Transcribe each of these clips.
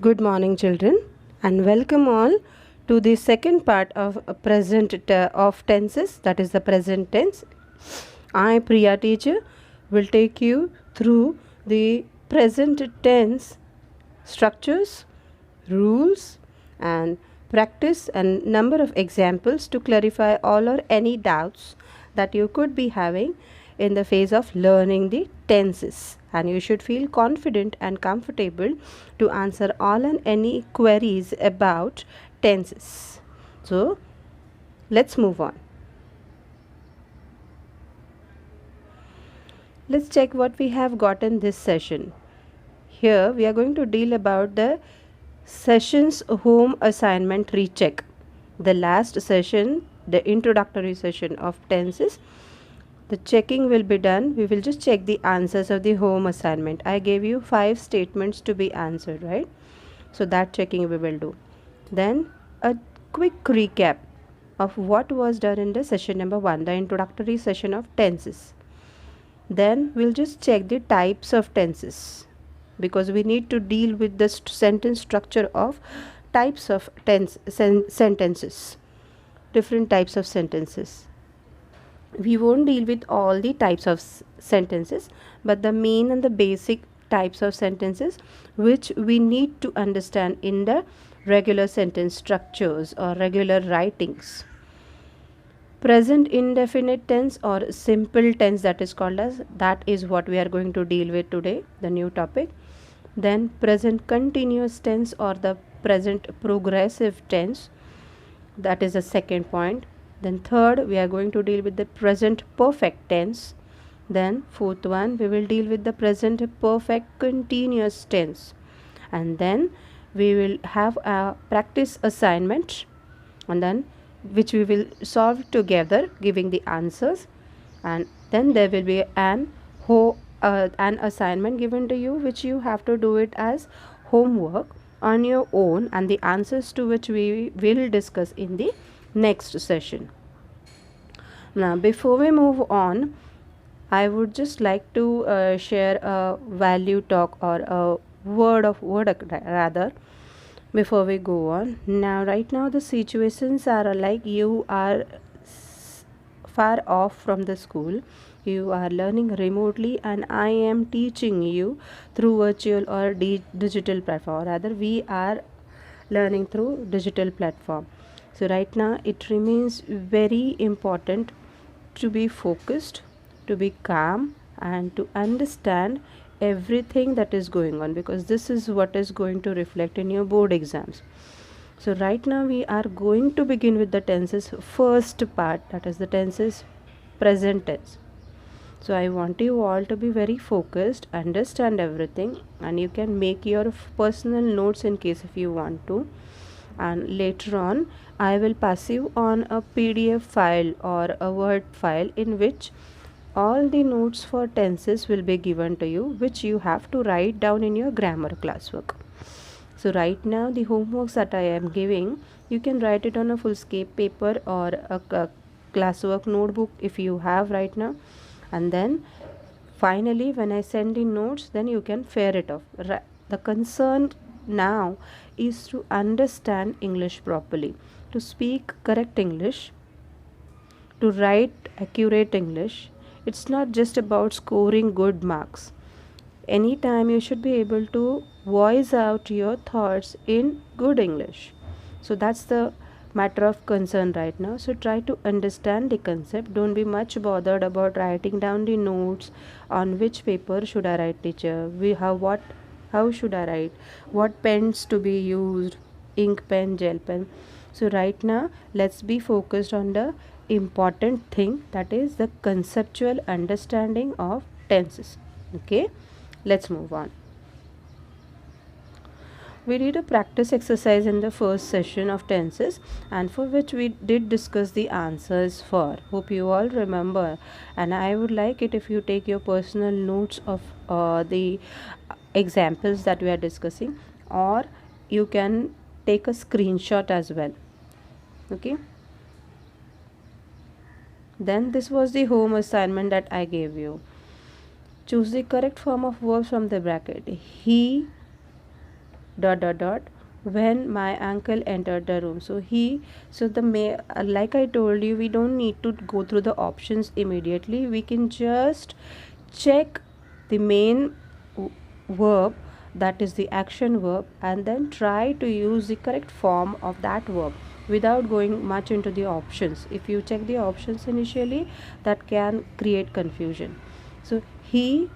Good morning, children, and welcome all to the second part of of tenses, that is the present tense. I, Priya teacher, will take you through the present tense structures, rules, and practice and number of examples to clarify all or any doubts that you could be having in the phase of learning the tenses, and you should feel confident and comfortable to answer all and any queries about tenses. So let's move on. Let's check what we have got in this session. Here we are going to deal about the sessions home assignment recheck. The last session, the introductory session of tenses, the checking will be done. We will just check the answers of the home assignment. I gave you 5 statements to be answered, right? So that checking we will do. Then a quick recap of what was done in the session number 1, the introductory session of tenses. Then we'll just check the types of tenses, because we need to deal with the sentence structure of types of sentences, different types of sentences. We won't deal with all the types of sentences, but the main and the basic types of sentences which we need to understand in the regular sentence structures or regular writings. Present indefinite tense or simple tense, that is called as, that is what we are going to deal with today, the new topic. Then present continuous tense or the present progressive tense, that is the second point. Then third, we are going to deal with the present perfect tense. Then fourth one, we will deal with the present perfect continuous tense. And then we will have a practice assignment, and then which we will solve together giving the answers. And then there will be an assignment given to you, which you have to do it as homework on your own, and the answers to which we will discuss in the next session. Now before we move on, I would just like to share a value talk or a word rather before we go on. Now right now the situations are like you are far off from the school, you are learning remotely, and I am teaching you through virtual or digital platform, rather we are learning through digital platform. So right now it remains very important to be focused, to be calm, and to understand everything that is going on, because this is what is going to reflect in your board exams. So right now we are going to begin with the tenses first part, that is the tenses present tense. So I want you all to be very focused, understand everything, and you can make your personal notes in case if you want to. And later on I will pass you on a PDF file or a Word file in which all the notes for tenses will be given to you, which you have to write down in your grammar classwork. So right now the homeworks that I am giving, you can write it on a full-scale paper or a classwork notebook if you have right now, and then finally when I send the notes, then you can fare it off. The concern now is to understand English properly, to speak correct English, to write accurate English. It's not just about scoring good marks. Anytime you should be able to voice out your thoughts in good English. So that's the matter of concern right now. So try to understand the concept. Don't be much bothered about writing down the notes on which paper should I write, teacher, how should I write, what pens to be used, ink pen, gel pen. So right now let's be focused on the important thing, that is the conceptual understanding of tenses. Okay, let's move on. We did a practice exercise in the first session of tenses, and for which we did discuss the answers for. Hope you all remember, and I would like it if you take your personal notes of the examples that we are discussing, or you can take a screenshot as well. Okay, then this was the home assignment that I gave you. Choose the correct form of verbs from the bracket. He dot dot dot when my uncle entered the room. So like I told you, we don't need to go through the options immediately. We can just check the main verb, that is the action verb, and then try to use the correct form of that verb without going much into the options. If you check the options initially, that can create confusion. So he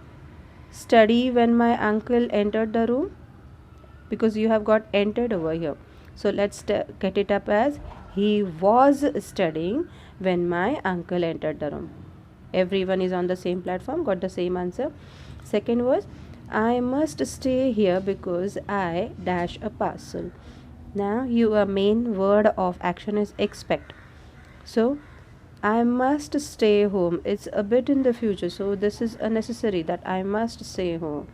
study when my uncle entered the room, because you have got entered over here. So let's get it up as he was studying when my uncle entered the room. Everyone is on the same platform, got the same answer. Second was, I must stay here because I dash a parcel. Now your main word of action is expect. So I must stay home. It's a bit in the future, so this is unnecessary that I must stay home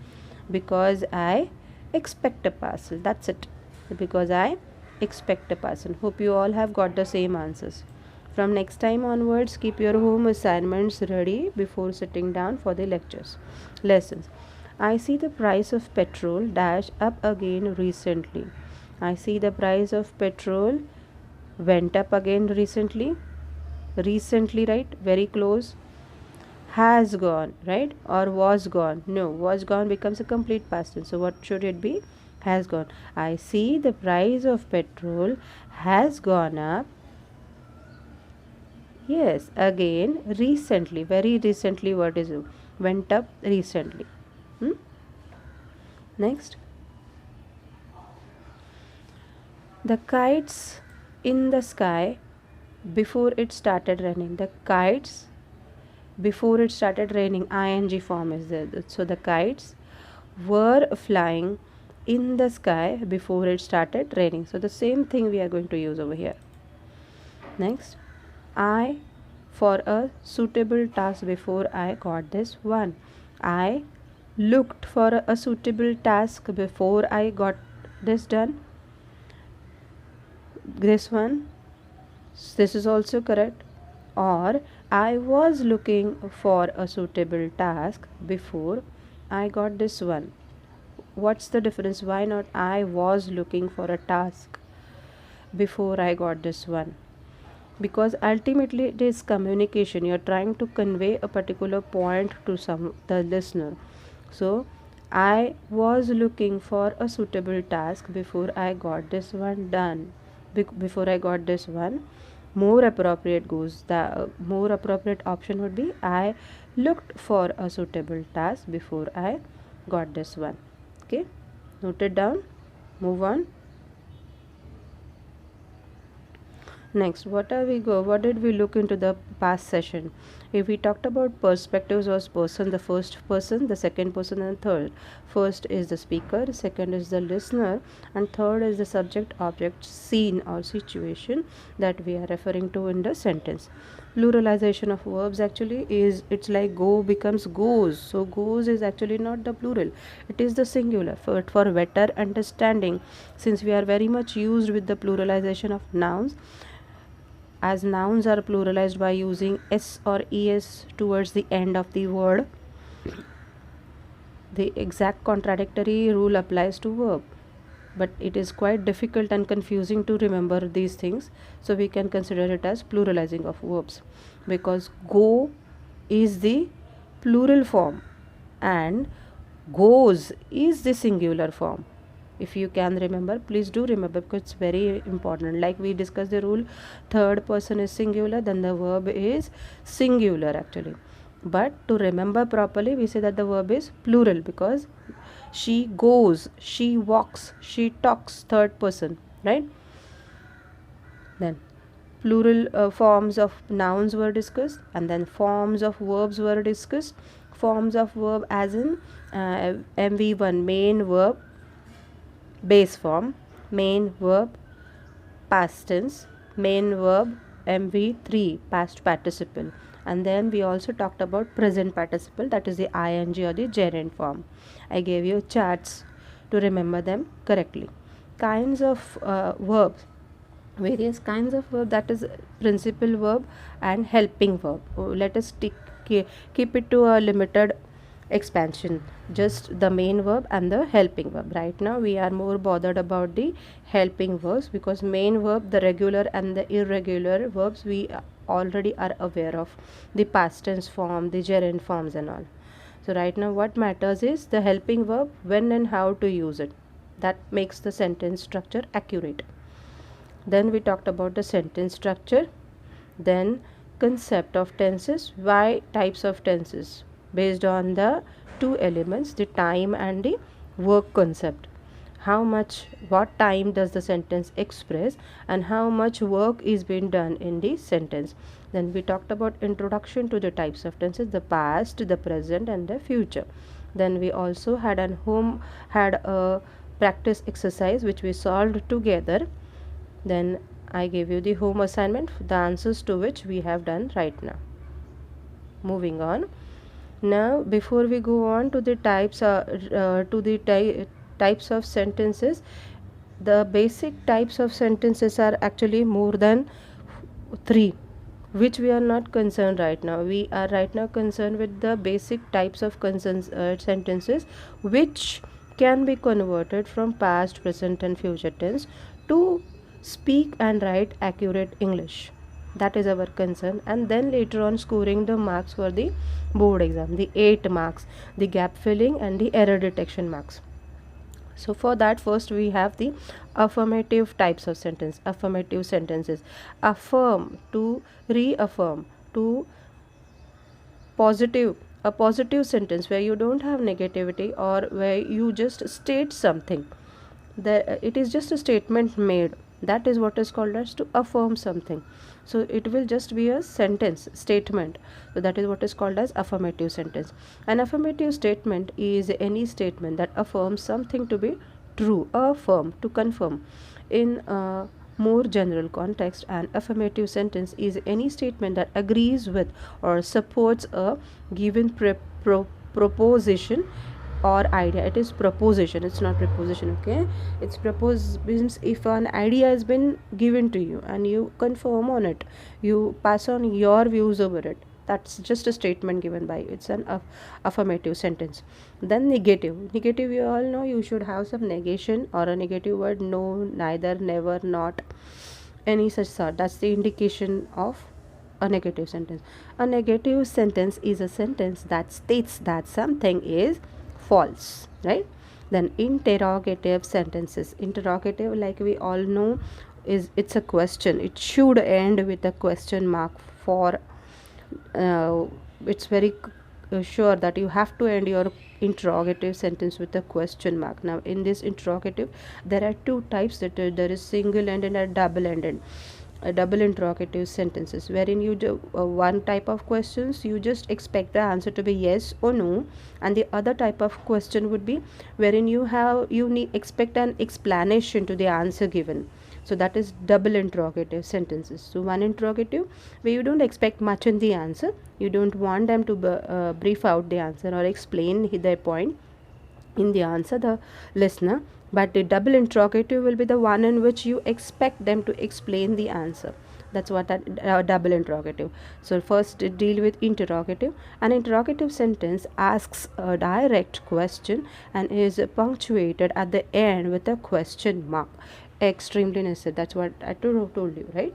because I expect a parcel. That's it. Because I expect a parcel. Hope you all have got the same answers. From next time onwards, keep your home assignments ready before sitting down for the lessons. I see the price of petrol dash up again recently. I see the price of petrol went up again recently. Recently, right? Very close. Has gone, right? Or was gone. No, was gone becomes a complete past tense. So what should it be? Has gone. I see the price of petrol has gone up. Yes, again recently, very recently. What is it? Went up recently. Next, the kites in the sky before it started raining. The kites before it started raining, ing form is there. So the kites were flying in the sky before it started raining. So the same thing we are going to use over here. Next, I for a suitable task before I got this one. I looked for a suitable task before I got this done. This one, this is also correct. Or I was looking for a suitable task before I got this one. What's the difference? Why not I was looking for a task before I got this one? Because ultimately it is communication. You're trying to convey a particular point to the listener. So I was looking for a suitable task before I got this one done. Before I got this one, more appropriate goes, the more appropriate option would be I looked for a suitable task before I got this one. Okay, note it down. Move on. Next, what did we look into the past session? If we talked about perspectives or person, the first person, the second person, and third. First is the speaker, second is the listener, and third is the subject, object, scene or situation that we are referring to in the sentence. Pluralization of verbs actually is, it's like go becomes goes. So goes is actually not the plural, it is the singular. For better understanding, since we are very much used with the pluralization of nouns, as nouns are pluralized by using s or es towards the end of the word, the exact contradictory rule applies to verb, but it is quite difficult and confusing to remember these things, so we can consider it as pluralizing of verbs, because go is the plural form and goes is the singular form. If you can remember, please do remember, because it's very important. Like we discussed the rule, third person is singular, then the verb is singular actually. But to remember properly, we say that the verb is plural, because she goes, she walks, she talks, third person, right? Then plural forms of nouns were discussed, and then forms of verbs were discussed. Forms of verb as in MV1, main verb, base form, main verb, past tense, main verb, MV3, past participle. And then we also talked about present participle, that is the ing or the gerund form. I gave you charts to remember them correctly. Kinds of verbs, various kinds of verb, that is principal verb and helping verb. Let us keep it to a limited expansion, just the main verb and the helping verb. Right now we are more bothered about the helping verbs, because main verb, the regular and the irregular verbs, we already are aware of the past tense form, the gerund forms and all. So right now what matters is the helping verb, when and how to use it. That makes the sentence structure accurate. Then we talked about the sentence structure. Then concept of tenses, why types of tenses, based on the two elements, the time and the work concept. How much, what time does the sentence express, and how much work is being done in the sentence. Then we talked about introduction to the types of tenses, the past, the present and the future. Then we also had a practice exercise which we solved together. Then I gave you the home assignment, the answers to which we have done right now. Moving on. Now before we go on to the types of sentences, the basic types of sentences are actually more than 3, which we are not concerned right now. We are right now concerned with the basic types of sentences which can be converted from past, present and future tense to speak and write accurate English. That is our concern. And then later on scoring the marks for the board exam, the 8 marks, the gap filling and the error detection marks. So for that, first we have the affirmative types of sentence. Affirmative sentences: affirm, to reaffirm, to positive, a positive sentence where you don't have negativity or where you just state something, it is just a statement made. That is what is called as to affirm something. So it will just be a sentence statement. So that is what is called as affirmative sentence. An affirmative statement is any statement that affirms something to be true. Affirm, to confirm. In a more general context, an affirmative sentence is any statement that agrees with or supports a given proposition or idea. It is proposition, it's not preposition. Okay, it's propose means if an idea has been given to you and you confirm on it, you pass on your views over it, that's just a statement given by you. It's an affirmative sentence. Then negative, you all know, you should have some negation or a negative word: no, neither, never, not, any such sort. That's the indication of a negative sentence. A negative sentence is a sentence that states that something is false, right? Then interrogative sentences. Interrogative, like we all know, is it's a question. It should end with a question mark. For it's very sure that you have to end your interrogative sentence with a question mark. Now in this interrogative there are two types, that there is single ended and double ended. Double interrogative sentences, wherein you do one type of questions, you just expect the answer to be yes or no, and the other type of question would be wherein you need expect an explanation to the answer given. So that is double interrogative sentences. So one interrogative where you don't expect much in the answer, you don't want them to brief out the answer or explain their point in the answer, the listener. But the double interrogative will be the one in which you expect them to explain the answer. That's what that double interrogative. So first deal with interrogative. An interrogative sentence asks a direct question and is punctuated at the end with a question mark. Extremely necessary. That's what I told you, right?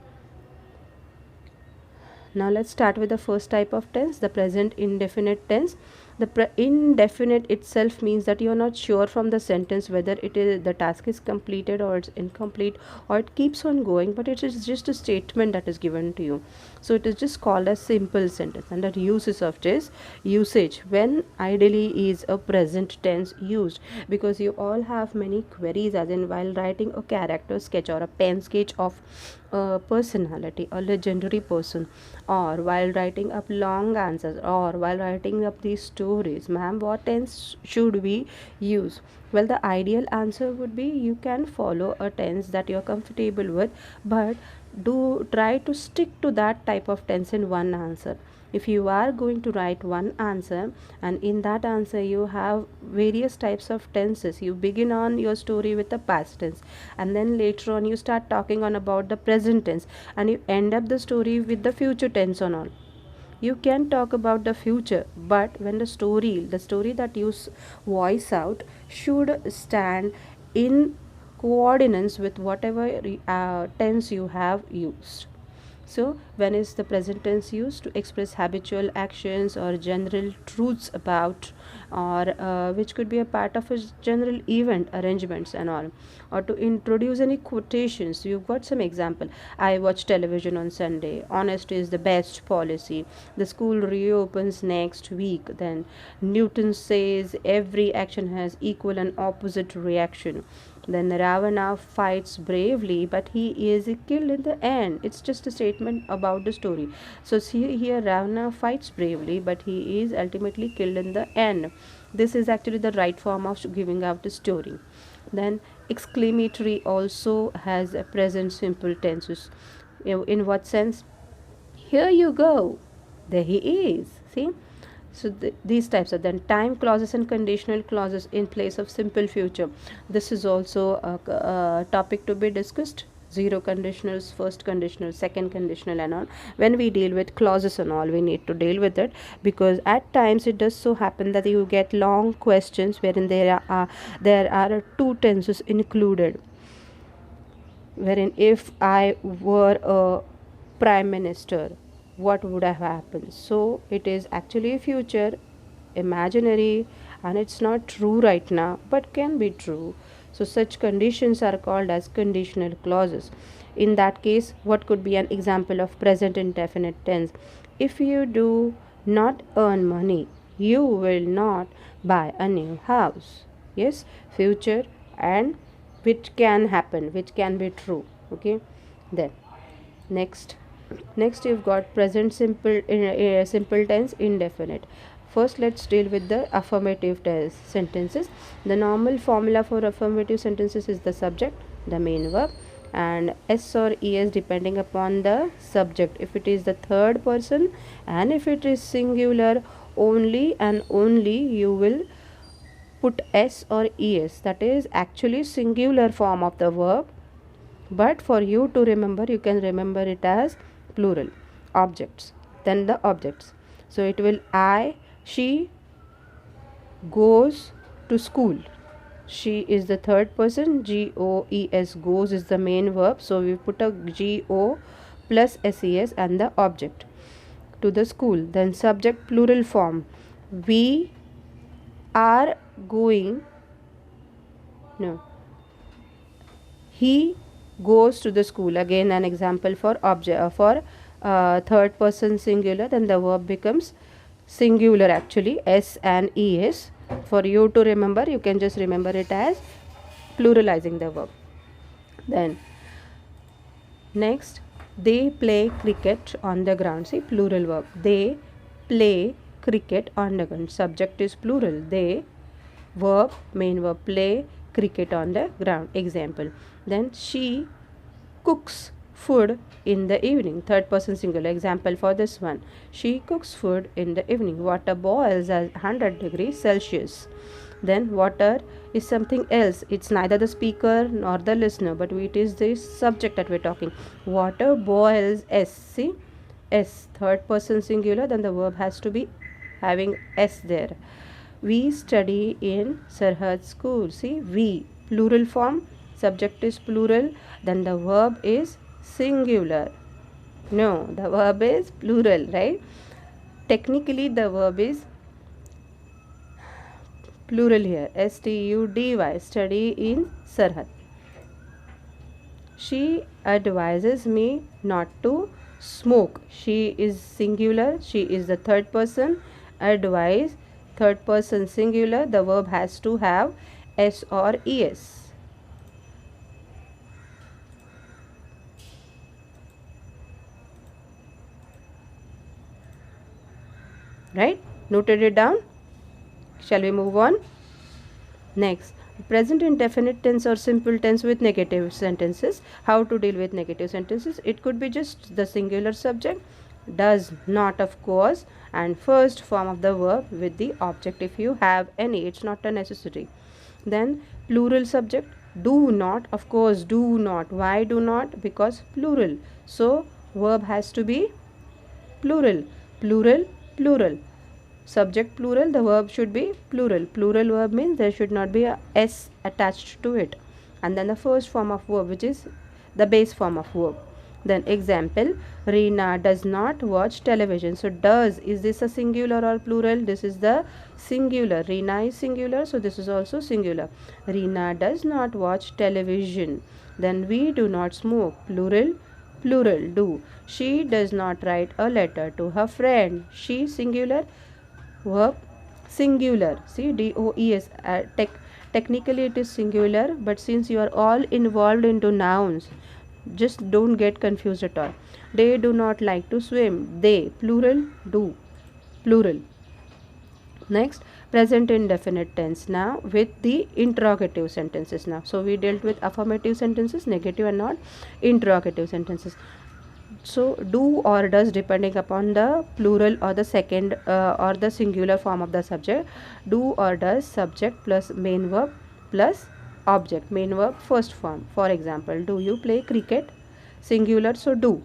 Now let's start with the first type of tense, the present indefinite tense. The indefinite itself means that you are not sure from the sentence whether the task is completed or it's incomplete or it keeps on going, but it is just a statement that is given to you. So it is just called a simple sentence. And the uses of this usage, when ideally is a present tense used, because you all have many queries, as in while writing a character sketch or a pen sketch of a personality, a legendary person, or while writing up long answers, or while writing up these stories. Ma'am, what tense should we use? Well, the ideal answer would be you can follow a tense that you're comfortable with, but do try to stick to that type of tense in one answer. If you are going to write one answer and in that answer you have various types of tenses, you begin on your story with the past tense and then later on you start talking on about the present tense and you end up the story with the future tense on all. You can talk about the future, but when the story that you voice out should stand in coordinates with whatever tense you have used. So, when is the present tense used? To express habitual actions or general truths about, or which could be a part of a general event arrangements and all, or to introduce any quotations. You've got some example. I watch television on Sunday. Honesty is the best policy. The school reopens next week. Then Newton says every action has equal and opposite reaction. Then Ravana fights bravely, but he is killed in the end. It's just a statement about the story. So see here, Ravana fights bravely, but he is ultimately killed in the end. This is actually the right form of giving out the story. Then exclamatory also has a present simple tenses. In what sense? Here you go. There he is. See? So these types are then time clauses and conditional clauses in place of simple future. This is also a topic to be discussed. Zero conditionals, first conditional, second conditional and all. When we deal with clauses and all, we need to deal with it, because at times it does so happen that you get long questions wherein there are two tenses included, wherein if I were a prime minister, what would have happened? So it is actually future, imaginary, and it's not true right now but can be true. So such conditions are called as conditional clauses. In that case, what could be an example of present indefinite tense? If you do not earn money, you will not buy a new house. Yes, future, and which can happen, which can be true. Okay, then next you've got present simple simple tense indefinite. First, let's deal with the affirmative tense sentences. The normal formula for affirmative sentences is the subject, the main verb, and s or es depending upon the subject. If it is the third person and if it is singular, only and only you will put s or es, that is actually singular form of the verb, but for you to remember, you can remember it as plural. Objects, then the objects. So it will she goes to school. She is the third person. goes, goes is the main verb, so we put a go plus ses and the object to the school. Then subject plural form. We are going, no, he goes to the school. Again an example for object for third person singular, then the verb becomes singular actually, s and es. For you to remember, you can just remember it as pluralizing the verb. Then next, they play cricket on the ground. See, plural verb. They play cricket on the ground. Subject is plural. They, verb, main verb, play cricket on the ground. Example. Then she cooks food in the evening. Third person singular. Example for this one. She cooks food in the evening. Water boils at 100 degrees Celsius. Then water is something else. It's neither the speaker nor the listener, but it is the subject that we're talking. Water boils, s. See, s, third person singular, then the verb has to be having s there. We study in Sarhad school. See, we, plural form, subject is plural, then the verb is singular. No, the verb is plural, right? Technically the verb is plural here. study, study in Sarhad. She advises me not to smoke. She is singular. She is the third person. Advise, third person singular. The verb has to have s or es. Right? Noted it down? Shall we move on? Next, present indefinite tense or simple tense with negative sentences. How to deal with negative sentences? It could be just the singular subject, does not, of course, and first form of the verb with the object if you have any. It's not a necessary. Then plural subject, do not, of course, do not. Why do not? Because plural. So verb has to be plural. Plural, plural. Subject plural, the verb should be plural. Plural verb means there should not be a s attached to it. And then the first form of verb, which is the base form of verb. Then example, Reena does not watch television. So does, is this a singular or plural? This is the singular. Reena is singular, so this is also singular. Reena does not watch television. Then we do not smoke. Plural, plural, do. She does not write a letter to her friend. She, singular. Verb, singular. See, DOES. Technically it is singular, but since you are all involved into nouns, just don't get confused at all. They do not like to swim. They, plural, do, plural. Next, present indefinite tense now with the interrogative sentences now. So we dealt with affirmative sentences, negative and not interrogative sentences. So do or does, depending upon the plural or the second or the singular form of the subject. Do or does, subject plus main verb plus object. Main verb first form. For example, do you play cricket? Singular, so do.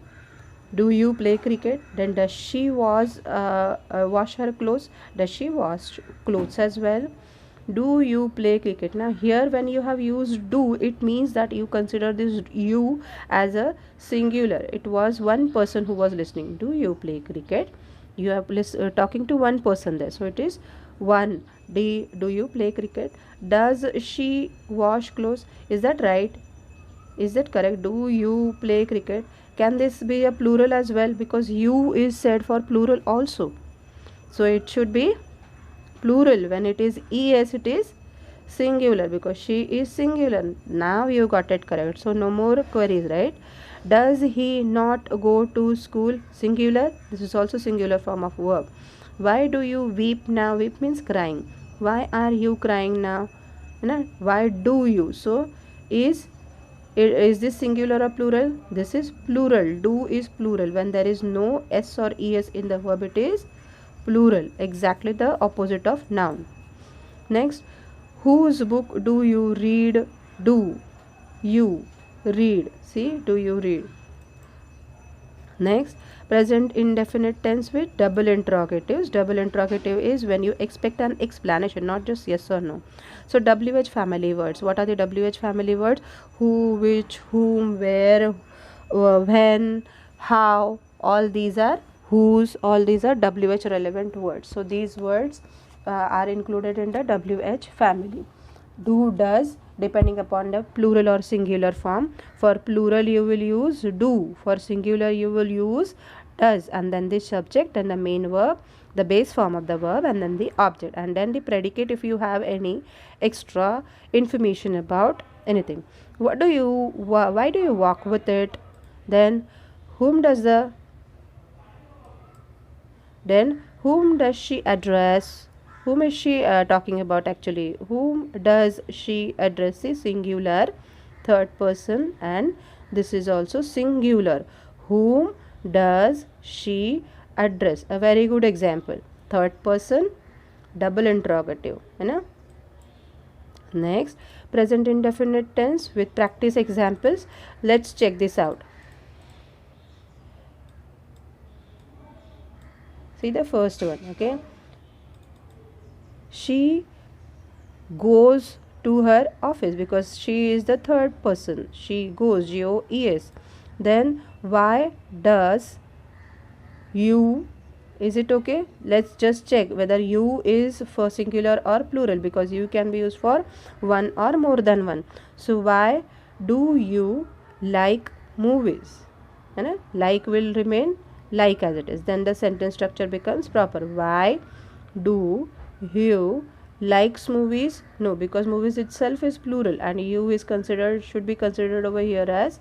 Do you play cricket? Then does she wash her clothes? Does she wash clothes as well? Do you play cricket? Now here when you have used do, it means that you consider this you as a singular. It was one person who was listening. Do you play cricket? You are talking to one person there, so it is one. Do you play cricket? Does she wash clothes? Is that right? Is that correct? Do you play cricket? Can this be a plural as well? Because you is said for plural also, so it should be plural. When it is es, it is singular because she is singular. Now you got it correct, so no more queries, right? Does he not go to school? Singular. This is also singular form of verb. Why do you weep now? Weep means crying. Why are you crying now? Why do you? So is this singular or plural? This is plural. Do is plural. When there is no s or es in the verb, it is plural. Exactly the opposite of noun. Next, whose book do you read? Do you read? See, do you read? Next, present indefinite tense with double interrogatives. Double interrogative is when you expect an explanation, not just yes or no. So WH family words. What are the WH family words? Who, which, whom, where, when, how. All these are whose. All these are WH relevant words. So these words are included in the WH family. Do, does, depending upon the plural or singular form. For plural you will use do, for singular you will use does, and then the subject and the main verb, the base form of the verb, and then the object, and then the predicate if you have any extra information about anything. Why do you walk with it? Then whom does she address? Whom is she talking about actually? Whom does she address? The singular, third person, and this is also singular. Whom does she address? A very good example. Third person, double interrogative. Next, present indefinite tense with practice examples. Let's check this out. See the first one, okay? She goes to her office because she is the third person. She goes, G-O-E-S. Then why does you? Is it okay? Let's just check whether you is for singular or plural, because you can be used for one or more than one. So why do you like movies? Like will remain like as it is. Then the sentence structure becomes proper. Why do you likes movies? No, because movies itself is plural and you is should be considered over here as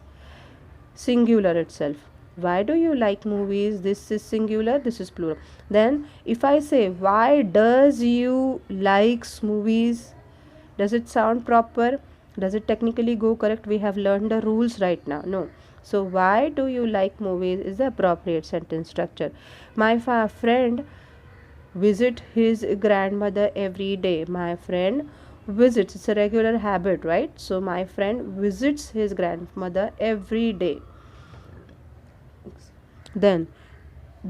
singular itself. Why do you like movies? This is singular, this is plural. Then if I say why does you likes movies, does it sound proper? Does it technically go correct? We have learned the rules right now. No. So why do you like movies is the appropriate sentence structure. My friend visit his grandmother every day. My friend visits, it's a regular habit, right? So my friend visits his grandmother every day. Then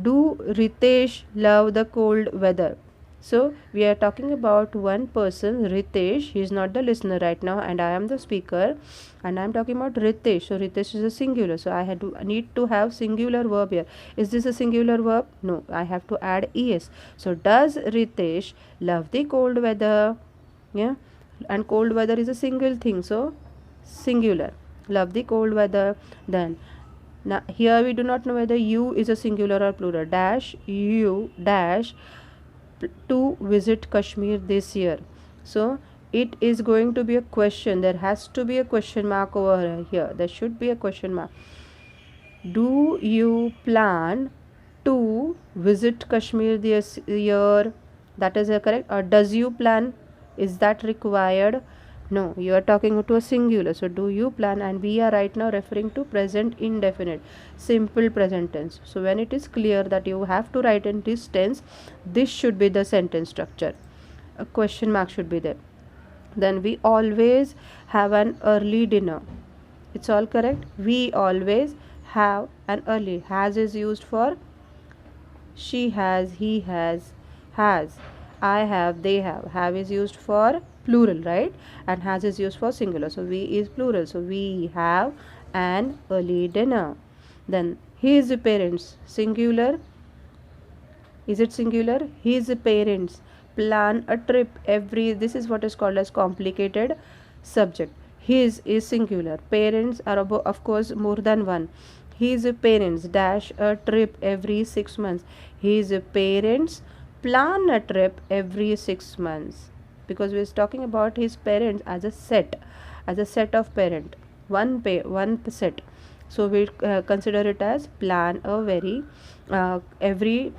Do Ritesh love the cold weather? So we are talking about one person, Ritesh. He is not the listener right now, and I am the speaker, and I am talking about Ritesh. So Ritesh is a singular. So I need to have singular verb here. Is this a singular verb? No, I have to add es. So does Ritesh love the cold weather? Yeah, and cold weather is a single thing. So singular. Love the cold weather. Then now here we do not know whether you is a singular or plural. Dash you dash to visit Kashmir this year. So it is going to be a question. There has to be a question mark over here. There should be a question mark. Do you plan to visit Kashmir this year? That is correct. Or does you plan? Is that required? No, you are talking to a singular. So do you plan? And we are right now referring to present indefinite, simple present tense. So when it is clear that you have to write in this tense, this should be the sentence structure. A question mark should be there. Then we always have an early dinner. It's all correct. We always have an early. Has is used for she has, he has. I have, they have. Have is used for plural, right? And has is used for singular. So we is plural. So we have an early dinner. Then his parents, singular. Is it singular? His parents plan a trip every. This is what is called as complicated subject. His is singular. Parents are of course more than one. His parents dash a trip every 6 months. His parents plan a trip every 6 months, because we're talking about his parents as a set of parent, one set. So we consider it as plan a very every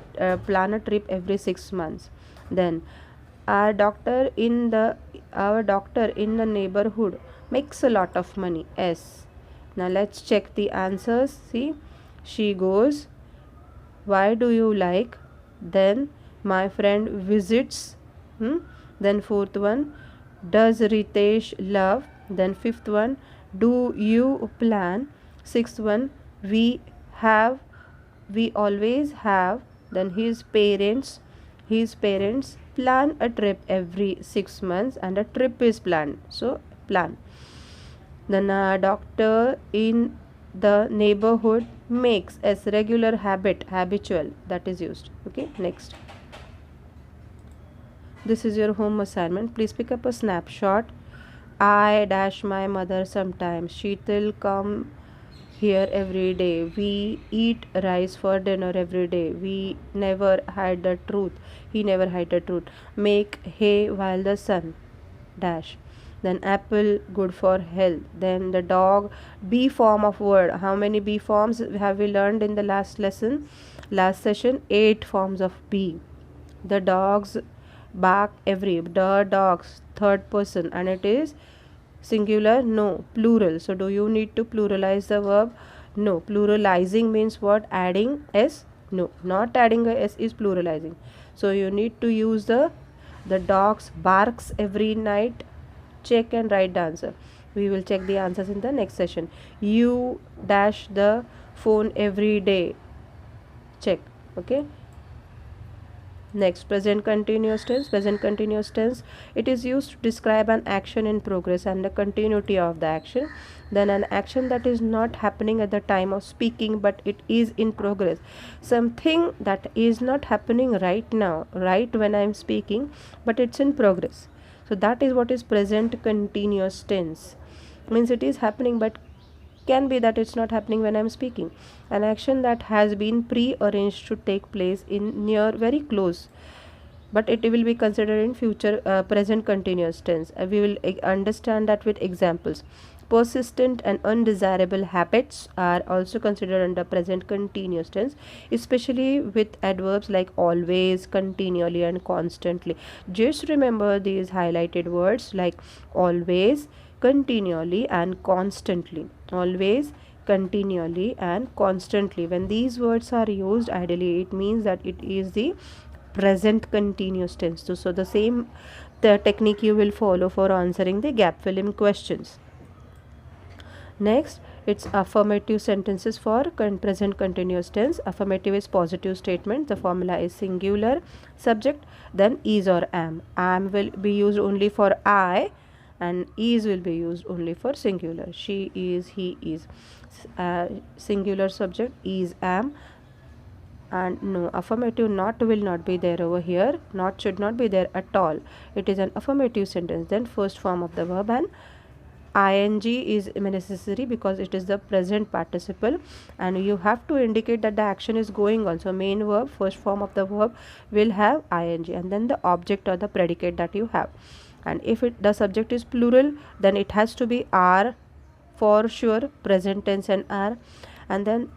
plan a trip every 6 months. Then our doctor in the neighborhood makes a lot of money. S. Now let's check the answers. See, she goes. Why do you like? Then my friend visits. Then fourth one, does Ritesh love? Then fifth one, do you plan? Sixth one, we have, we always have. Then his parents plan a trip every 6 months, and a trip is planned. So plan. Then a doctor in the neighborhood makes as regular habit, habitual, that is used. Okay, next. This is your home assignment. Please pick up a snapshot. I dash my mother sometimes. Sheetal come here every day. We eat rice for dinner every day. We never hide the truth. He never hide the truth. Make hay while the sun dash. Then apple good for health. Then the dog, B form of word. How many B forms have we learned in the last lesson? Last session, 8 forms of B. The dogs bark every. The dogs, third person, and it is singular. No, plural. So do you need to pluralize the verb? No. Pluralizing means what? Adding s? No, not adding a s is pluralizing. So you need to use the dogs barks every night. Check and write the answer. We will check the answers in the next session. You dash the phone every day. Check. Okay. Next, present continuous tense. Present continuous tense, it is used to describe an action in progress and the continuity of the action. Then an action that is not happening at the time of speaking, but it is in progress. Something that is not happening right now, right when I am speaking, but it's in progress. So that is what is present continuous tense. Means it is happening, but can be that it's not happening when I'm speaking. An action that has been pre-arranged to take place in near very close, but it will be considered in future present continuous tense. We will understand that with examples. Persistent and undesirable habits are also considered under present continuous tense, especially with adverbs like always, continually, and constantly. Just remember these highlighted words like always, continually, and constantly. Always, continually, and constantly. When these words are used, ideally it means that it is the present continuous tense. So the same technique you will follow for answering the gap filling questions. Next, It's affirmative sentences for present continuous tense. Affirmative is positive statement. The formula is singular subject, then is or am. Am will be used only for I, and is will be used only for singular. She is, he is. Singular subject is, am. And no, affirmative not will not be there over here. Not should not be there at all. It is an affirmative sentence. Then first form of the verb, and ing is necessary because it is the present participle, and you have to indicate that the action is going on. So main verb, first form of the verb will have ing, and then the object or the predicate that you have. And if the subject is plural, then it has to be are for sure, present tense and are. And then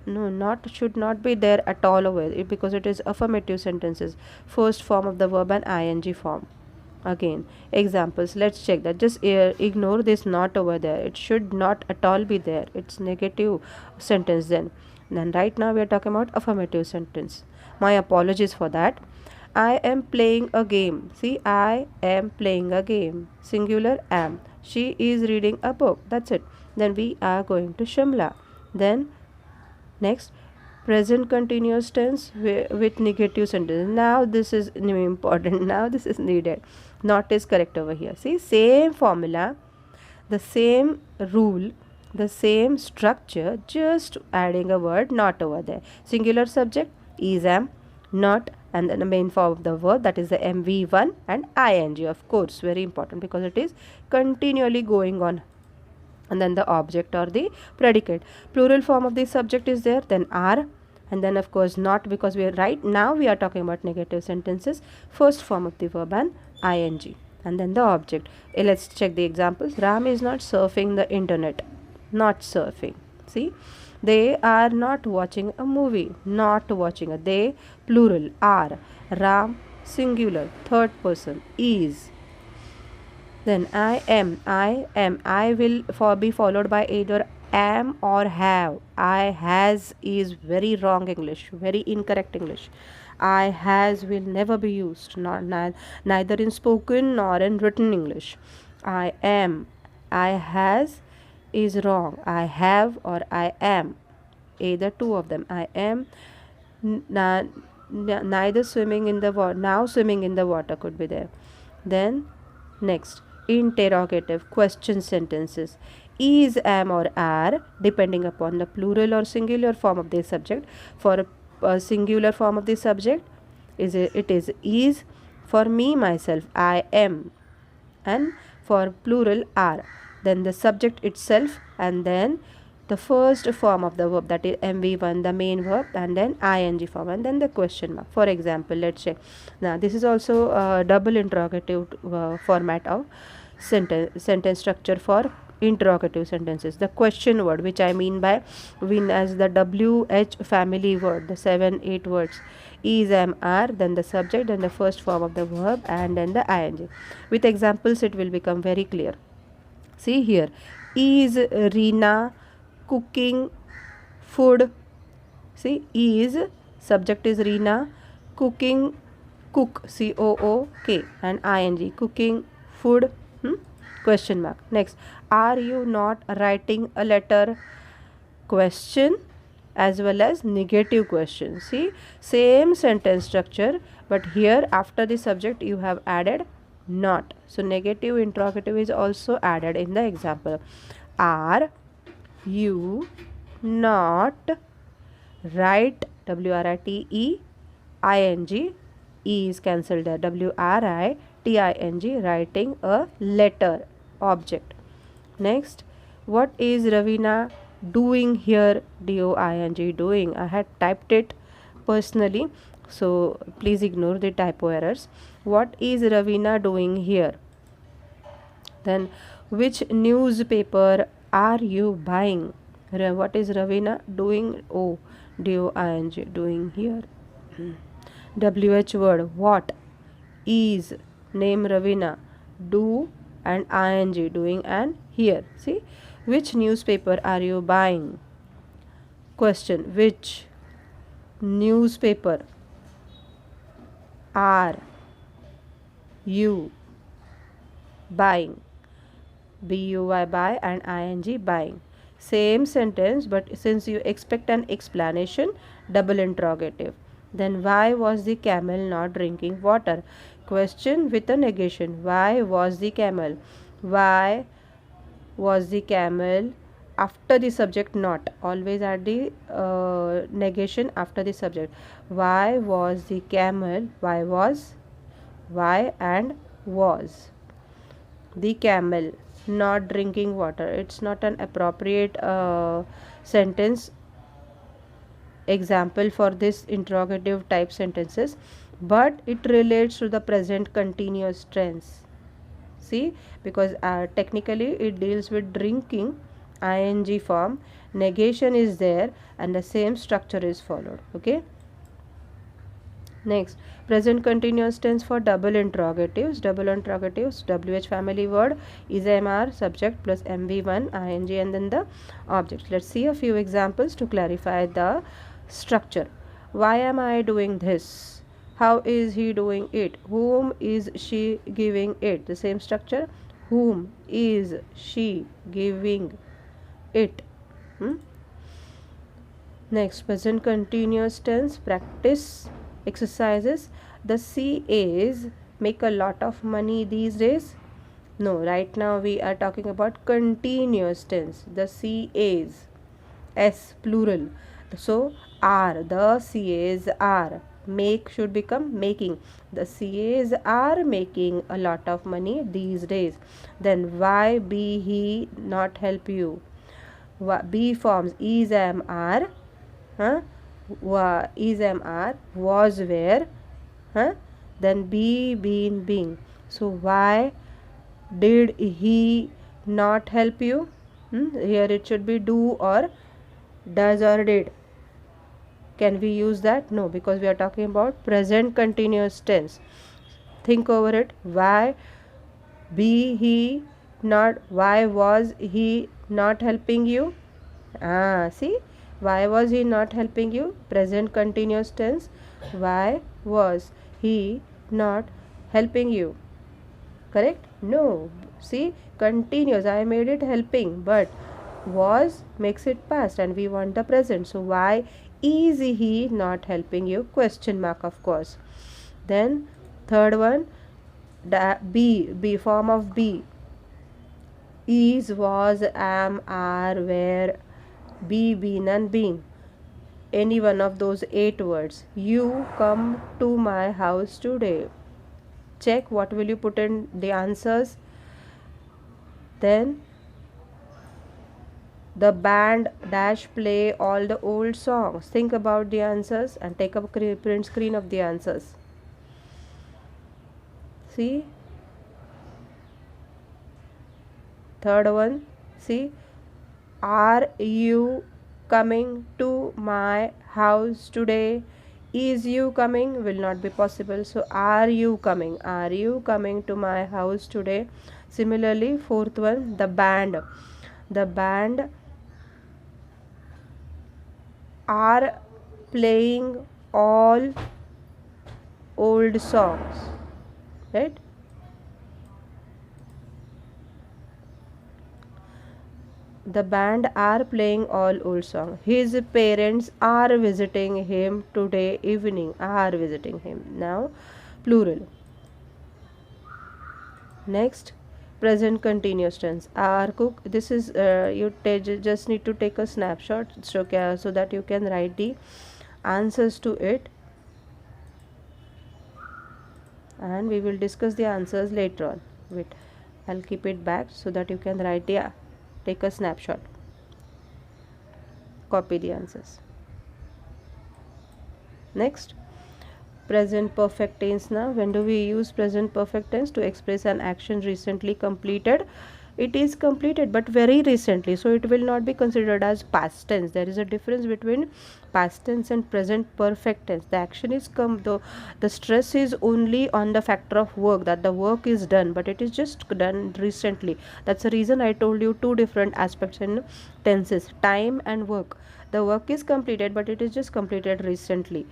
no, not should not be there at all over it because it is affirmative sentences. First form of the verb and ing form. Again, examples, let's check that. Just ignore this not over there. It should not at all be there. It's negative sentence then right now we are talking about affirmative sentence. My apologies for that. I am playing a game. See, I am playing a game. Singular, am. She is reading a book. That's it. Then we are going to Shimla. Then next, present continuous tense with negative sentence. Now this is important. Now this is needed. Not is correct over here. See, same formula, the same rule, the same structure, just adding a word not over there. Singular subject is, am, not, and then the main form of the verb, that is the mv1, and ing, of course, very important because it is continually going on. And then the object or the predicate. Plural form of the subject is there, then are, and then of course not, because we are right now we are talking about negative sentences. First form of the verb and ing, and then the object. Let's check the examples. Ram is not surfing the internet. Not surfing. See, they are not watching a movie. Not watching a. They, plural, are. Ram, singular, third person, is. Then I will be followed by either am or have. I has is very wrong English, very incorrect English. I has will never be used, neither in spoken nor in written English. I am, I has is wrong. I have or I am, either two of them. I am neither swimming in the water. Now swimming in the water could be there. Then next, interrogative question sentences. Is, am or are, depending upon the plural or singular form of the subject. For a singular form of the subject, it is. For me, myself, I am. And for plural, are. Then the subject itself, and then the first form of the verb, that is mv1, the main verb, and then ing form, and then the question mark. For example, let's check. Now this is also a double interrogative format of sentence structure for interrogative sentences. The question word, which I mean by win as the WH family word, the 7-8 words, is, am, are, then the subject, then the first form of the verb, and then the ing. With examples it will become very clear. See here, is Reena cooking food? See, is, subject is Reena, cooking, cook, cook, and ing, cooking food, question mark. Next, are you not writing a letter? Question as well as negative question. See, same sentence structure, but here after the subject you have added not. So negative interrogative is also added in the example. Are you not write, WRITE, ing, E is cancelled there, WRITING, writing a letter, object. Next, what is Ravina doing here? DOING, doing. I had typed it personally, so please ignore the typo errors. What is Ravina doing here? Then, which newspaper are you buying? What is Ravina doing? Oh, DOING, doing here. WH word, what, is, name Ravina, do, and ing, doing, and here. See, which newspaper are you buying? Question, which newspaper are you buying? BUY, buy, and ing, buying. Same sentence, but since you expect an explanation, double interrogative. Then why was the camel not drinking water? Question with a negation. Why was the camel? Why was the camel after the subject not? Always add the negation after the subject. Why was the camel? Why was? Why and was the camel not drinking water? It's not an appropriate sentence example for this interrogative type sentences, but it relates to the present continuous tense. See, because technically it deals with drinking, ing form, negation is there, and the same structure is followed. Okay. Next, present continuous tense for double interrogatives. Double interrogatives, WH family word is MR subject plus MV1 ing and then the object. Let's see a few examples to clarify the structure. Why am I doing this? How is he doing it? Whom is she giving it? The same structure. Whom is she giving it? Next, present continuous tense practice exercises. The CAs make a lot of money these days. No, right now we are talking about continuous tense. The CAs, S plural. So are, the CAs are. Make should become making. The CAs are making a lot of money these days. Then why be he not help you? B forms is, am, are. Is, am, are, was, where, then be, been, being. So why did he not help you? Here it should be do or does or did. Can we use that? No, because we are talking about present continuous tense. Think over it. Why be he not, why was he not helping you? See, why was he not helping you? Present continuous tense. Why was he not helping you? Correct? No. See, continuous. I made it helping, but was makes it past and we want the present. So why is he not helping you? Question mark, of course. Then third one, B form of B. Is, was, am, are, were, be, been and being. Any one of those 8 words. You come to my house today. Check what will you put in the answers. Then the band dash play all the old songs. Think about the answers and take a print screen of the answers. See, third one. See, are you coming to my house today? Is you coming will not be possible. So are you coming? Are you coming to my house today? Similarly, fourth one, the band. The band are playing all old songs. Right? The band are playing all old songs. His parents are visiting him today evening. Are visiting him. Now, plural. Next, present continuous tense. Our cook. This is you just need to take a snapshot so that you can write the answers to it, and we will discuss the answers later on. Wait, I'll keep it back so that you can write the. Take a snapshot. Copy the answers. Next, present perfect tense. Now, when do we use present perfect tense? To express an action recently completed. It is completed but very recently, so it will not be considered as past tense. There is a difference between past tense and present perfect tense. The action is come, though the stress is only on the factor of work, that the work is done, but it is just done recently. That's the reason I told you two different aspects in tenses, time and work. The work is completed but it is just completed recently,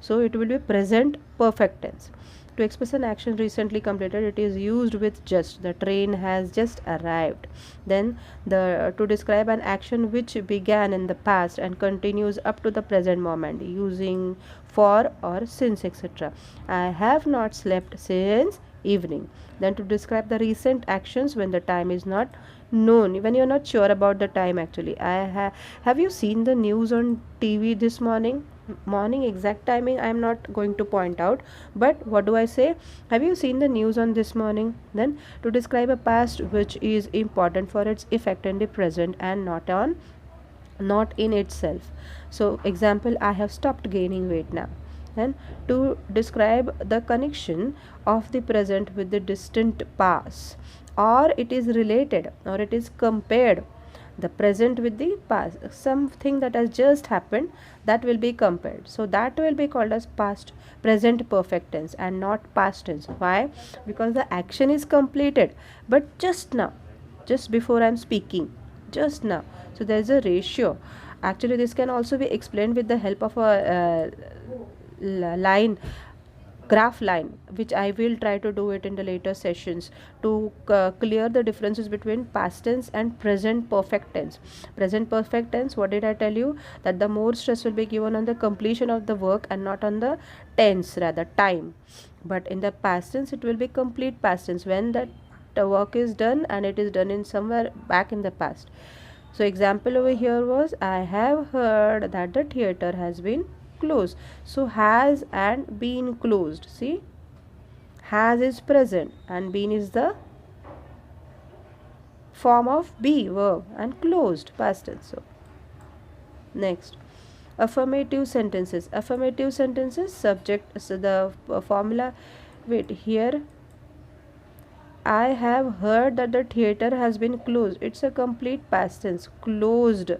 so it will be present perfect tense. To express an action recently completed, it is used with just. The train has just arrived. Then the to describe an action which began in the past and continues up to the present moment, using for or since, etc. I have not slept since evening. Then to describe the recent actions when the time is not known, when you're not sure about the time. Actually, have you seen the news on TV this morning? Exact timing I'm not going to point out, but what do I say? Have you seen the news on this morning? Then to describe a past which is important for its effect in the present and not in itself. So example, I have stopped gaining weight now. Then to describe the connection of the present with the distant past, or it is related or it is compared, the present with the past, something that has just happened, that will be compared, so that will be called as past present perfect tense and not past tense. Why? Because the action is completed, but just now, just before I'm speaking, just now. So there is a ratio. Actually, this can also be explained with the help of a line, graph line, which I will try to do it in the later sessions to clear the differences between past tense and present perfect tense. Present perfect tense, what did I tell you? That the more stress will be given on the completion of the work and not on the tense, rather time. But in the past tense, it will be complete past tense when that work is done and it is done in somewhere back in the past. So example over here was, I have heard that the theater has been closed. So has and been closed. See, has is present and been is the form of be verb and closed past tense. So next, affirmative sentences. Affirmative sentences, subject. So the formula, wait here, I have heard that the theater has been closed. It's a complete past tense. Closed,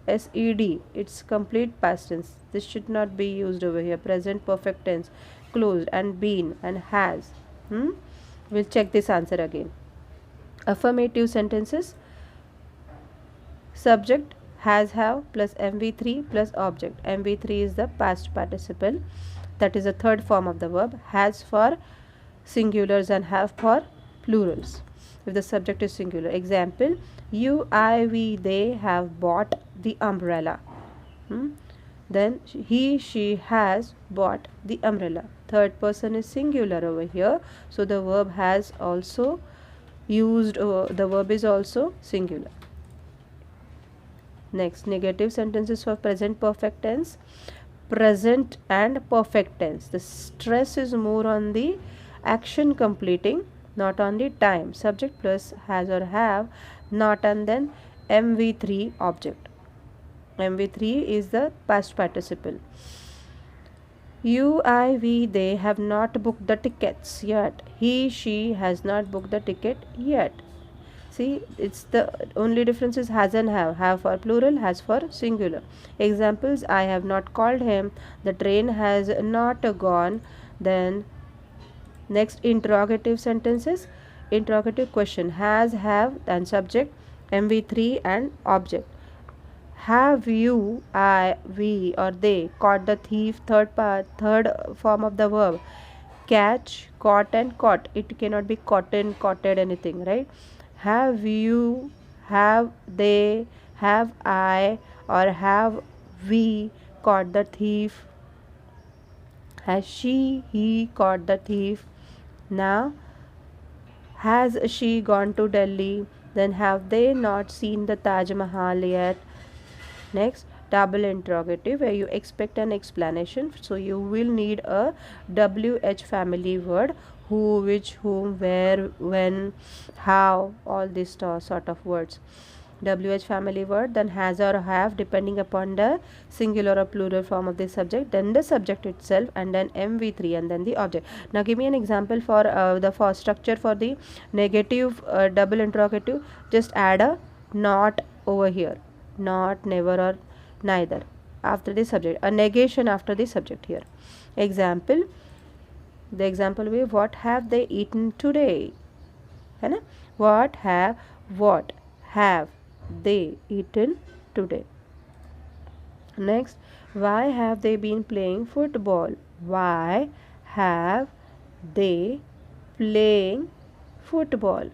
SED, it's complete past tense. This should not be used over here. Present perfect tense, closed and been and has. We'll check this answer again. Affirmative sentences, subject has, have plus MV3 plus object. MV3 is the past participle, that is the third form of the verb. Has for singulars and have for plurals if the subject is singular. Example, you, I, we, they have bought the umbrella. Then he, she has bought the umbrella. Third person is singular over here, so the verb has also used, the verb is also singular. Next, negative sentences for present perfect tense. Present and perfect tense, the stress is more on the action completing, not on the time. Subject plus has or have, not, and then MV3 object. MV3 is the past participle. You, I, we, they have not booked the tickets yet. He, she has not booked the ticket yet. See, it's the only difference is has and have. Have for plural, has for singular. Examples, I have not called him. The train has not gone. Then next, interrogative sentences. Interrogative question, has, have and subject, MV3 and object. Have you, I, we or they caught the thief? Third form of the verb. Catch, caught and caught. It cannot be cotton, cotted, anything, right? Have you, have they, have I or have we caught the thief? Has she, he caught the thief? Now, has she gone to Delhi? Then have they not seen the Taj Mahal yet? Next, double interrogative, where you expect an explanation. So you will need a WH family word, who, which, whom, where, when, how, all these sort of words. WH family word, then has or have depending upon the singular or plural form of the subject, then the subject itself, and then MV3 and then the object. Now give me an example for the structure for the negative double interrogative. Just add a not over here. Not, never or neither after the subject, a negation after the subject here. Example, the example way, what have they eaten today? है ना? What have they eaten today? Next, why have they been playing football? Why have They playing football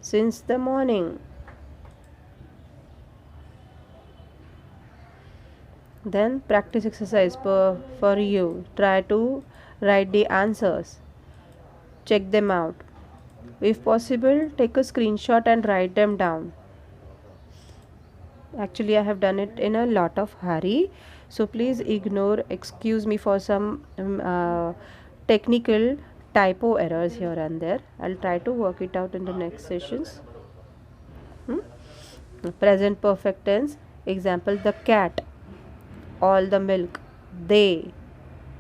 since the morning. Then practice exercise for you. Try to write the answers. Check them out. If possible, take a screenshot and write them down. Actually, I have done it in a lot of hurry, so please excuse me for some technical typo errors here and there. I'll try to work it out in the next sessions. Hmm? Present perfect tense. Example: the cat, all the milk, they,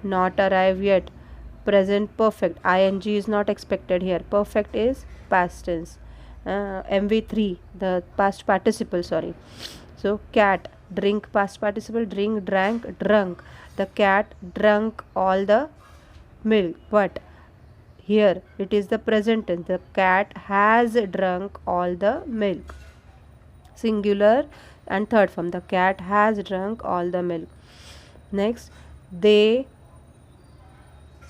not arrive yet. Present perfect, ing is not expected here. Perfect is past tense. MV3, the past participle, sorry. So cat, drink, past participle, drink, drank, drunk. The cat drunk all the milk, but here it is the present tense. The cat has drunk all the milk. Singular and third form. The cat has drunk all the milk. Next, they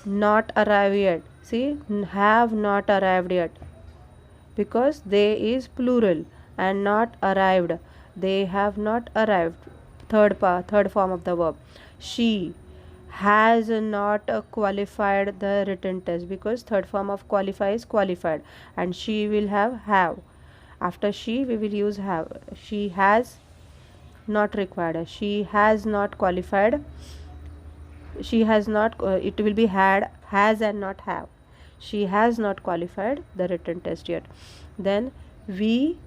not arrive yet. See, have not arrived yet, because they is plural and not arrived. They have not arrived. Third form of the verb. She has not qualified the written test, because third form of qualify is qualified, and she will have. After she we will use have. She has not required. She has not qualified. She has not it will be had, has, and not have. She has not qualified the written test yet. Then we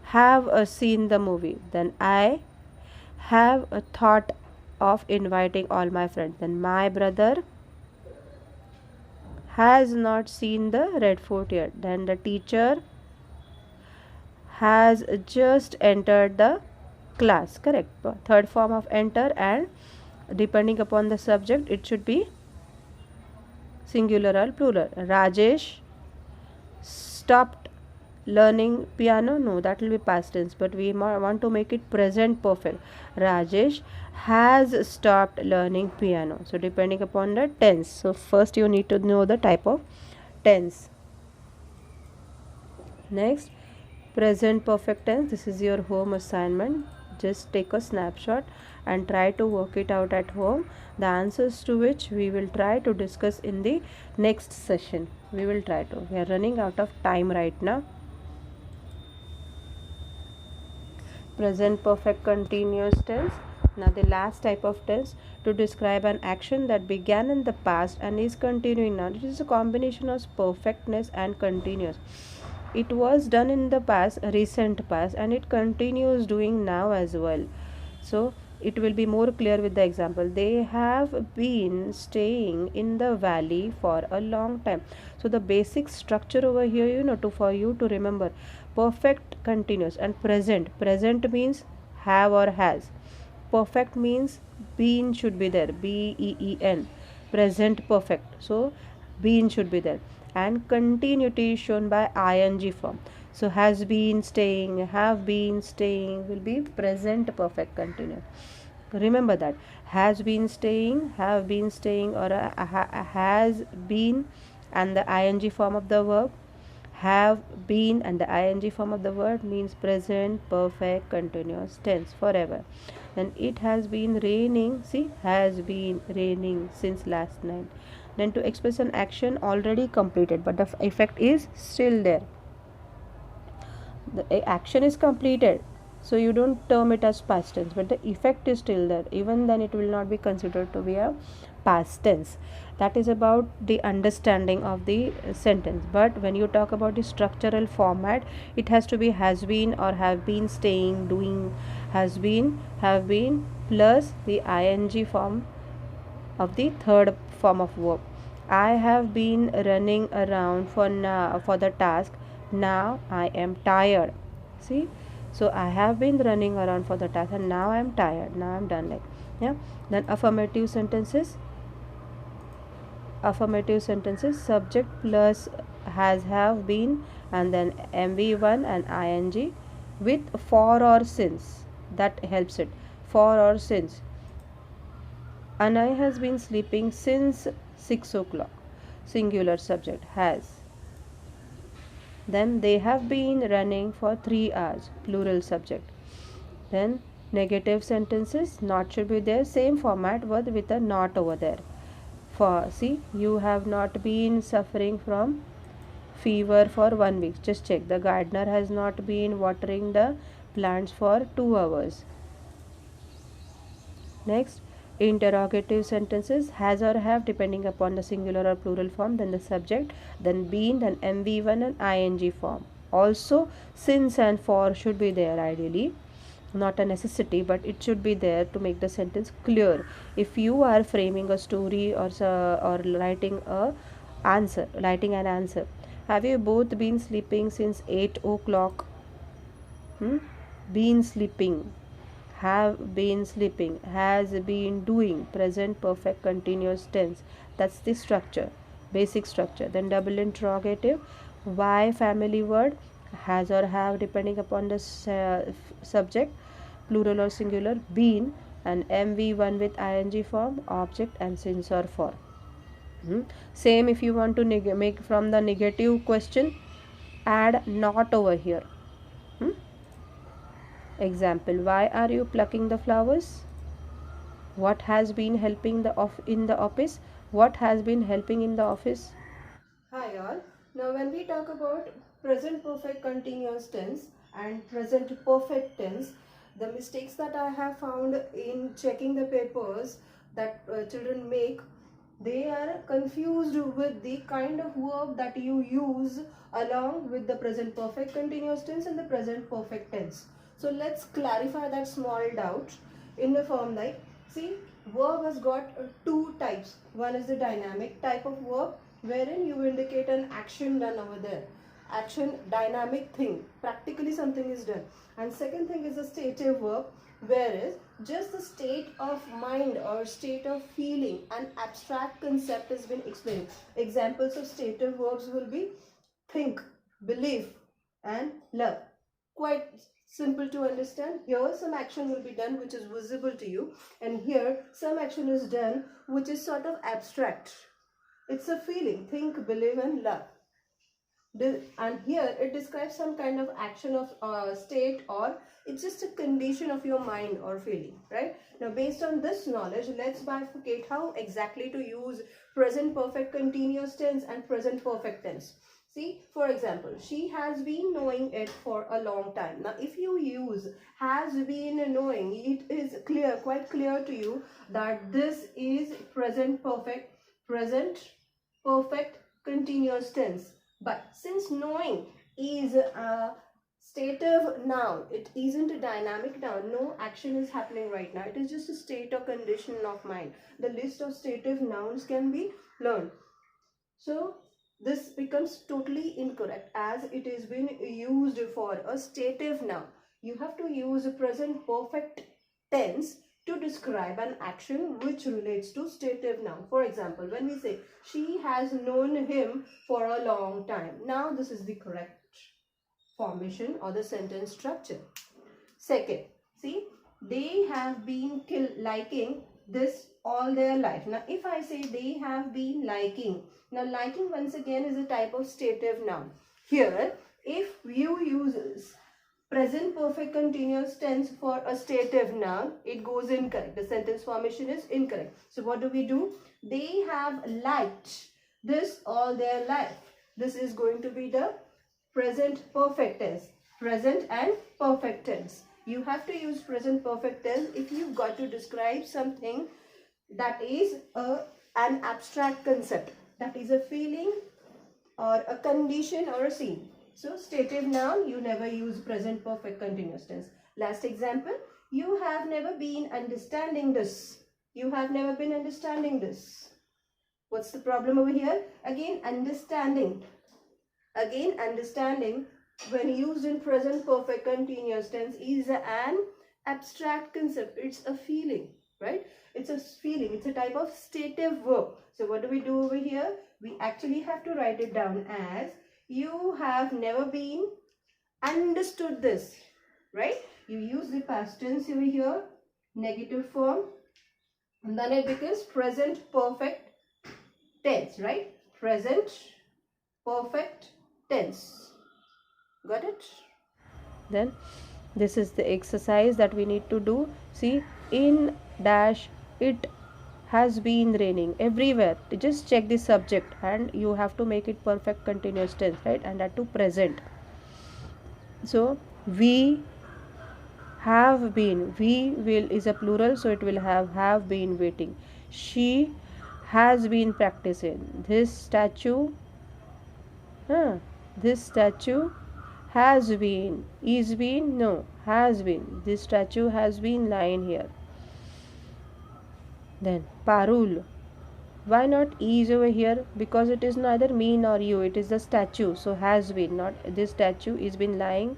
have seen the movie. Then I have a thought of inviting all my friends. Then my brother has not seen the Red Fort yet. Then the teacher has just entered the class. Correct. Third form of enter, and depending upon the subject it should be singular or plural. Rajesh stopped learning piano. No, that will be past tense, but we want to make it present perfect. Rajesh has stopped learning piano. So depending upon the tense. So first you need to know the type of tense. Next, present perfect tense. This is your home assignment. Just take a snapshot and try to work it out at home, the answers to which we will try to discuss in the next session. We are running out of time right now. Present perfect continuous tense. Now the last type of tense, to describe an action that began in the past and is continuing now. It is a combination of perfectness and continuous. It was done in the past, recent past, and it continues doing now as well. So it will be more clear with the example. They have been staying in the valley for a long time. So the basic structure over here, for you to remember: perfect continuous and present. Present means have or has. Perfect means been should be there, been. Present perfect, so been should be there, and continuity is shown by ing form. So has been staying, have been staying will be present perfect continuous. Remember that has been staying, have been staying, or has been and the ing form of the verb, have been and the ing form of the word means present perfect continuous tense forever. Then it has been raining. See, has been raining since last night. Then to express an action already completed but the effect is still there. The action is completed, so you don't term it as past tense, but the effect is still there. Even then it will not be considered to be a past tense. That is about the understanding of the sentence. But when you talk about the structural format, it has to be has been or have been staying, doing. Has been, have been plus the ing form of the third form of verb. I have been running around for the task. Now I am tired. See, so I have been running around for the task and now I am tired. Now I am done. Yeah. Then affirmative sentences. Subject plus has, have been, and then mv1 and ing with for or since. That helps it. For or since. Anay has been sleeping since 6 o'clock. Singular subject has. Then they have been running for 3 hours. Plural subject. Then negative sentences, not should be there. Same format with a not over there. For see, you have not been suffering from fever for 1 week. Just check. The gardener has not been watering the plants for 2 hours. Next, interrogative sentences, has or have depending upon the singular or plural form, then the subject, then been, then MV1 and ing form. Also, since and for should be there ideally. Not a necessity, but it should be there to make the sentence clear. If you are framing a story or writing writing an answer. Have you both been sleeping since 8 o'clock? Been sleeping, have been sleeping, has been doing, present perfect continuous tense. That's the structure, basic structure. Then double interrogative, why family word, has or have depending upon the subject, plural or singular, been, and MV1 with ing form, object, and since or for. Same if you want to make from the negative question, add not over here. Example, why are you plucking the flowers? What has been helping in the office? What has been helping in the office? Hi all. Now when we talk about present perfect continuous tense and present perfect tense, the mistakes that I have found in checking the papers that children make, they are confused with the kind of verb that you use along with the present perfect continuous tense and the present perfect tense. So let's clarify that small doubt in the form like, see, verb has got two types. One is the dynamic type of verb wherein you indicate an action done over there. Action, dynamic thing, practically something is done. And second thing is a stative verb, whereas just the state of mind or state of feeling, an abstract concept has been explained. Examples of stative verbs will be think, believe, and love. Quite simple to understand. Here some action will be done which is visible to you, and here some action is done which is sort of abstract. It's a feeling, think, believe, and love. And here it describes some kind of action of state, or it's just a condition of your mind or feeling, right? Now based on this knowledge, let's bifurcate how exactly to use present perfect continuous tense and present perfect tense. See, for example, she has been knowing it for a long time. Now if you use has been knowing, it is clear, quite clear to you that this is present perfect continuous tense. But since knowing is a stative noun, it isn't a dynamic noun. No action is happening right now. It is just a state or condition of mind. The list of stative nouns can be learned. So this becomes totally incorrect as it is been used for a stative noun. You have to use a present perfect tense to describe an action which relates to stative noun. For example, when we say she has known him for a long time. Now this is the correct formation or the sentence structure. Second, see, they have been liking this all their life. Now if I say they have been liking, now liking once again is a type of stative noun. Here if you use present perfect continuous tense for a stative noun, it goes incorrect. The sentence formation is incorrect. So what do? They have liked this all their life. This is going to be the present perfect tense. Present and perfect tense. You have to use present perfect tense if you've got to describe something that is an abstract concept. That is a feeling or a condition or a scene. So stative noun, you never use present perfect continuous tense. Last example, you have never been understanding this. You have never been understanding this. What's the problem over here? Again, understanding. Again, understanding when used in present perfect continuous tense is an abstract concept. It's a feeling, right? It's a feeling. It's a type of stative verb. So what do we do over here? We actually have to write it down as you have never been understood this, right? You use the past tense over here, negative form, And then it becomes present perfect tense, right? Present perfect tense. Got it? Then this is the exercise that we need to do. See, in dash it has been raining everywhere. Just check the subject and you have to make it perfect continuous tense, right? And that to present. So we have been, we will is a plural, so it will have been waiting. She has been practicing. This statue, this statue has been, is been, no, has been. This statue has been lying here. Then Parul. Why not is over here? Because it is neither me nor you, it is the statue. So has been, not this statue is been lying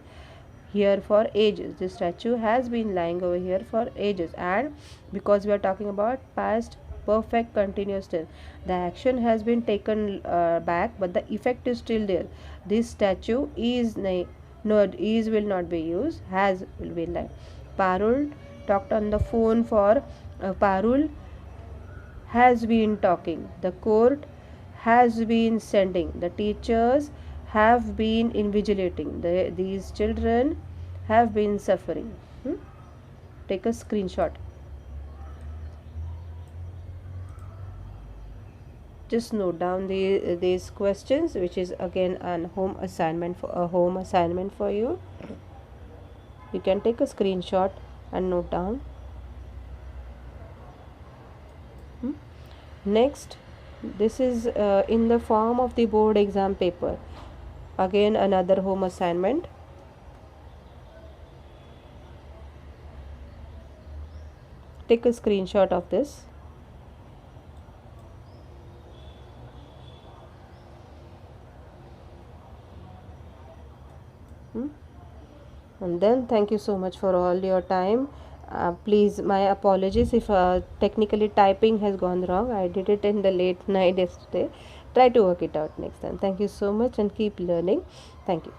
here for ages. This statue has been lying over here for ages. And because we are talking about past perfect continuous tense, the action has been taken back, but the effect is still there. This statue is no, is will not be used, has will be like. Parul talked on the phone for Parul has been talking. The court has been sending. The teachers have been invigilating. These children have been suffering. Take a screenshot. Just note down these questions, which is again a home assignment for you. You can take a screenshot and note down. Next, this is in the form of the board exam paper. Again another home assignment. Take a screenshot of this. And then thank you so much for all your time. Please, my apologies if technically typing has gone wrong. I did it in the late night yesterday. Try to work it out next time. Thank you so much and keep learning. Thank you.